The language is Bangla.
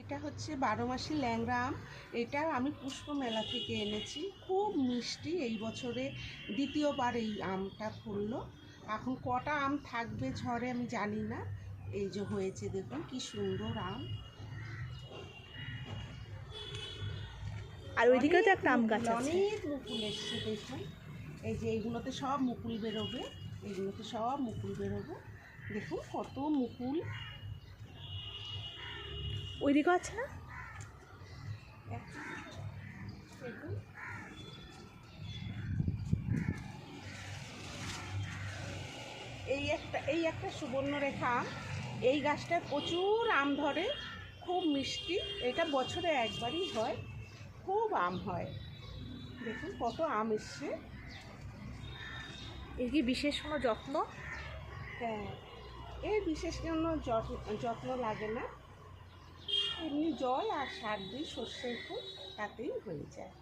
এটা হচ্ছে 12 মাসি ল্যাংড়া আম। এটা আমি পুষ্প মেলা থেকে এনেছি, খুব মিষ্টি। এই বছরে দ্বিতীয়বার এই আমটা ফুললো। এখন কটা আম থাকবে ঝড়ে আমি জানি না। এই যে হয়েছে, দেখুন কি সুন্দর আম। আর ওইদিকেও তো একটা আম গাছ আছে। অনেক মুকুল এসছে দেখুন। এই যে এইগুলোতে সব মুকুল বেরোবে, এইগুলোতে সব মুকুল বেরোবে। দেখুন কত মুকুল। ওইদিকেও আছে না? দেখুন এই একটা সুবর্ণরেখা আম। এই গাছটায় প্রচুর আম ধরে, খুব মিষ্টি। এটা বছরে একবারই হয়, খুব আম হয়। দেখুন কত আম এসছে। এর কি বিশেষ কোনো যত্ন? হ্যাঁ, এর বিশেষ কোনো যত্ন লাগে না, এমনি জল আর সার দিই, সর্ষের ফুল, তাতেই হয়ে যায়।